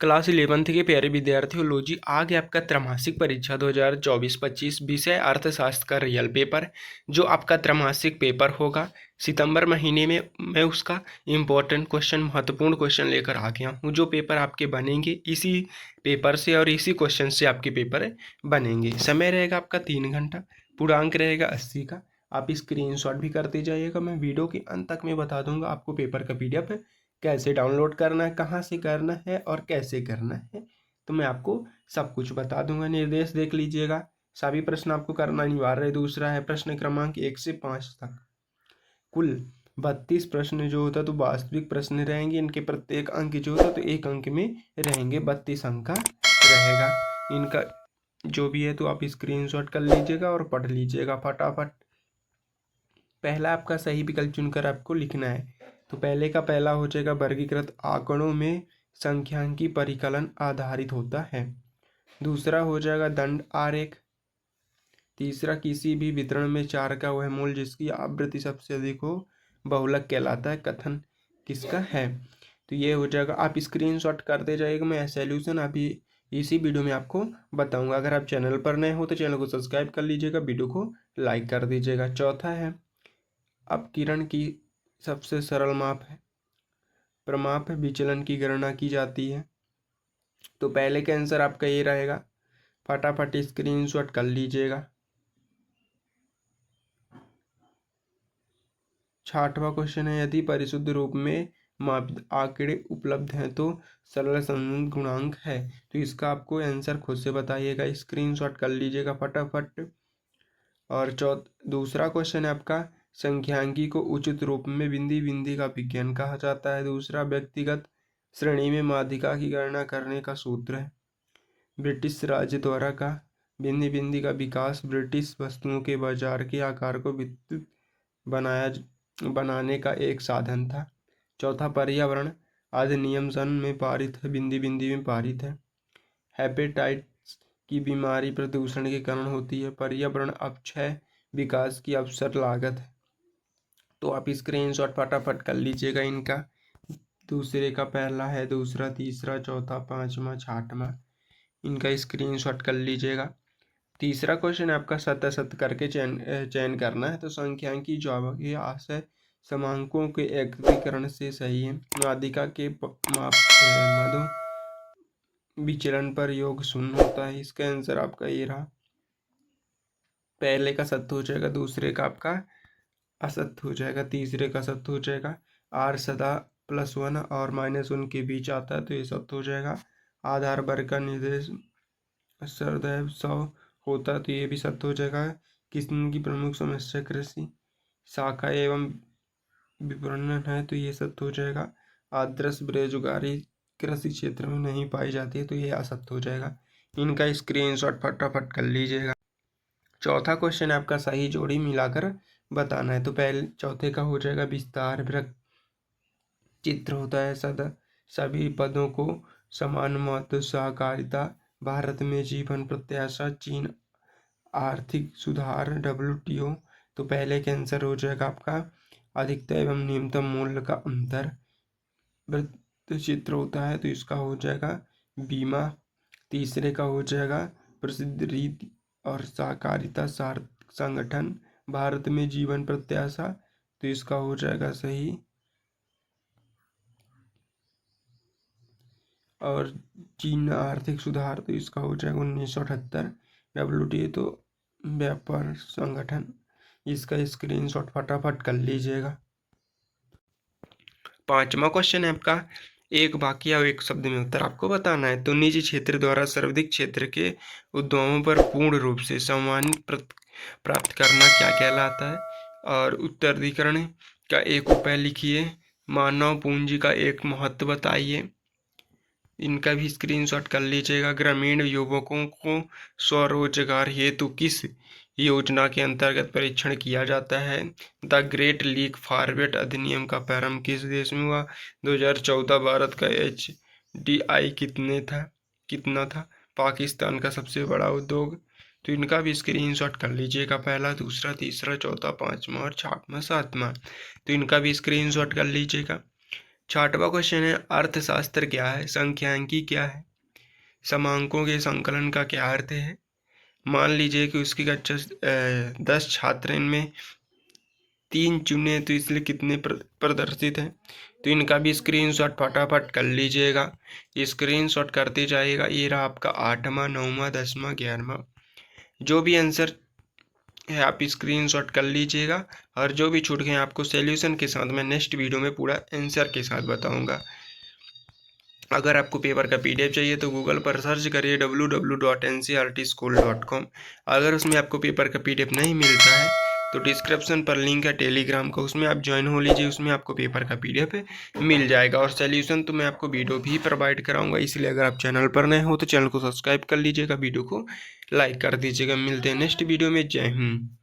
Class 11th के प्यारे विद्यार्थियों, लो जी आ गया आपका त्रैमासिक परीक्षा 2024-25 विषय अर्थशास्त्र का रियल पेपर। जो आपका त्रैमासिक पेपर होगा सितंबर महीने में, मैं उसका इम्पोर्टेंट क्वेश्चन, महत्वपूर्ण क्वेश्चन लेकर आ गया हूँ। जो पेपर आपके बनेंगे इसी पेपर से और इसी क्वेश्चन से आपके पेपर बनेंगे। समय रहेगा आपका 3 घंटा, पूर्णांक रहेगा 80 का। आप स्क्रीनशॉट भी करते जाइएगा। मैं वीडियो के अंत तक में बता दूंगा आपको पेपर का PDF कैसे डाउनलोड करना है, कहाँ से करना है और कैसे करना है, तो मैं आपको सब कुछ बता दूंगा। निर्देश देख लीजिएगा, सभी प्रश्न आपको करना अनिवार्य है। दूसरा है प्रश्न क्रमांक 1 से 5 तक कुल 32 प्रश्न जो होता तो वास्तविक प्रश्न रहेंगे। इनके प्रत्येक अंक जो होता तो 1 अंक में रहेंगे, 32 अंक का रहेगा इनका जो भी है। तो आप स्क्रीनशॉट कर लीजिएगा और पढ़ लीजिएगा फटाफट। पहला आपका सही विकल्प चुनकर आपको लिखना है। तो पहले का पहला हो जाएगा, वर्गीकृत आंकड़ों में संख्यांकी परिकलन आधारित होता है। दूसरा हो जाएगा दंड आरेख। तीसरा, किसी भी वितरण में 4 का वह मूल जिसकी आवृत्ति सबसे अधिक हो बहुलक कहलाता है। कथन किसका है? तो ये हो जाएगा। आप स्क्रीनशॉट करते जाइएगा, मैं सॉल्यूशन अभी इसी वीडियो में आपको बताऊंगा। अगर आप चैनल पर नए हो तो चैनल को सब्सक्राइब कर लीजिएगा, वीडियो को लाइक कर दीजिएगा। चौथा है, अपकिरण की सबसे सरल माप है, प्रमाप विचलन की गणना की जाती है। तो पहले का आंसर आपका ये रहेगा, फटाफट स्क्रीनशॉट कर लीजिएगा। 6वां क्वेश्चन है, यदि परिशुद्ध रूप में मापित आंकड़े उपलब्ध हैं तो सरल संबंध गुणांक है। तो इसका आपको आंसर खुद से बताइएगा, स्क्रीनशॉट कर लीजिएगा फटाफट। और दूसरा क्वेश्चन है आपका, संख्यांकी को उचित रूप में बिंदी बिंदी का विज्ञान कहा जाता है। दूसरा, व्यक्तिगत श्रेणी में माध्यिका की गणना करने का सूत्र है। ब्रिटिश राज्य द्वारा का बिंदी बिंदी का विकास ब्रिटिश वस्तुओं के बाजार के आकार को विस्तृत बनाने का एक साधन था। चौथा, पर्यावरण अधिनियम सन में पारित है, बिंदी बिंदी में पारित है। हेपेटाइटिस की बीमारी प्रदूषण के कारण होती है। पर्यावरण अपक्षय विकास की अवसर लागत है। तो आप स्क्रीनशॉट फटाफट कर लीजिएगा इनका। दूसरे का पहला है, दूसरा, तीसरा, चौथा, 5वां, 6वां, इनका स्क्रीनशॉट कर लीजिएगा। तीसरा क्वेश्चन आपका सतह सतह करके चयन करना है। तो संख्यांकी ज्यावक्रीय आशय समांकों के एकीकरण से सही है। माध्यिका के मधु विचलन पर योग शून्य होता है। इसका आंसर आपका ये रहा, पहले का सत्य हो जाएगा, दूसरे का आपका असत्य हो जाएगा, तीसरे का सत्य हो जाएगा। R सदा +1 और -1 के बीच आता है तो ये सत्य हो जाएगा। आधार वर्ग का निर्देश सदैव 100 होता है तो ये भी सत्य हो जाएगा। किसान की प्रमुख समस्या कृषि शाखा एवं विपणन है तो ये सत्य हो जाएगा। आदर्श बेरोजगारी कृषि क्षेत्र में नहीं पाई जाती है तो ये असत्य हो जाएगा। इनका स्क्रीनशॉट फटाफट कर लीजिएगा। चौथा क्वेश्चन आपका सही जोड़ी मिलाकर बताना है। तो पहले चौथे का हो जाएगा, विस्तार वृत्त चित्र होता है सभी पदों को समान महत्व, सहकारिता, भारत में जीवन प्रत्याशा, चीन आर्थिक सुधार, WTO। तो पहले का आंसर हो जाएगा आपका अधिकतम एवं न्यूनतम मूल्य का अंतर। वृत्त चित्र होता है तो इसका हो जाएगा बीमा। तीसरे का हो जाएगा प्रसिद्ध रीति और सहकारिता संगठन, भारत में जीवन प्रत्याशा, तो इसका हो जाएगा सही। और चीन आर्थिक सुधार तो इसका हो जाएगा 1978। WTO तो व्यापार संगठन, इसका स्क्रीनशॉट फटाफट कर लीजिएगा। 5वां क्वेश्चन है आपका, एक वाक्य या एक शब्द में उत्तर आपको बताना है। तो निजी क्षेत्र द्वारा सार्वजनिक क्षेत्र के उद्यमों पर पूर्ण रूप से सम्मानित प्राप्त करना क्या कहलाता है? और उत्तराधिकरण का एक उपाय लिखिए। मानव पूंजी का एक महत्व बताइए। इनका भी स्क्रीनशॉट कर लीजिएगा। ग्रामीण युवकों को स्वरोजगार हेतु किस योजना के अंतर्गत परीक्षण किया जाता है? द ग्रेट लीग फॉरवर्ड अधिनियम का प्रारंभ किस देश में हुआ? 2014। भारत का HDI कितना था? पाकिस्तान का सबसे बड़ा उद्योग। तो इनका भी स्क्रीनशॉट कर लीजिएगा, पहला, दूसरा, तीसरा, चौथा, 5वां और 6वां, 7वां। तो इनका भी स्क्रीनशॉट कर लीजिएगा। 6वां क्वेश्चन है अर्थशास्त्र क्या है, संख्यांकी क्या है, समांकों के संकलन का क्या अर्थ है। मान लीजिए कि उसकी कक्षा 10 छात्र, इनमें 3 चुने तो इसलिए कितने प्रदर्शित हैं। तो इनका भी स्क्रीनशॉट फटाफट कर लीजिएगा, स्क्रीनशॉट करते जाइएगा। ये रहा आपका 8वां, 9वां, 10वां, 11वां। जो भी आंसर है आप स्क्रीनशॉट कर लीजिएगा, और जो भी छूट गए आपको सॉल्यूशन के साथ मैं नेक्स्ट वीडियो में पूरा आंसर के साथ बताऊंगा। अगर आपको पेपर का PDF चाहिए तो गूगल पर सर्च करिए www.ncrtschool.com। अगर उसमें आपको पेपर का PDF नहीं मिलता है तो डिस्क्रिप्शन पर लिंक है टेलीग्राम का, उसमें आप ज्वाइन हो लीजिए, उसमें आपको पेपर का PDF मिल जाएगा। और सॉल्यूशन तो मैं आपको वीडियो भी प्रोवाइड कराऊंगा, इसलिए अगर आप चैनल पर नए हो तो चैनल को सब्सक्राइब कर लीजिएगा, वीडियो को लाइक कर दीजिएगा। मिलते हैं नेक्स्ट वीडियो में। जय हिंद।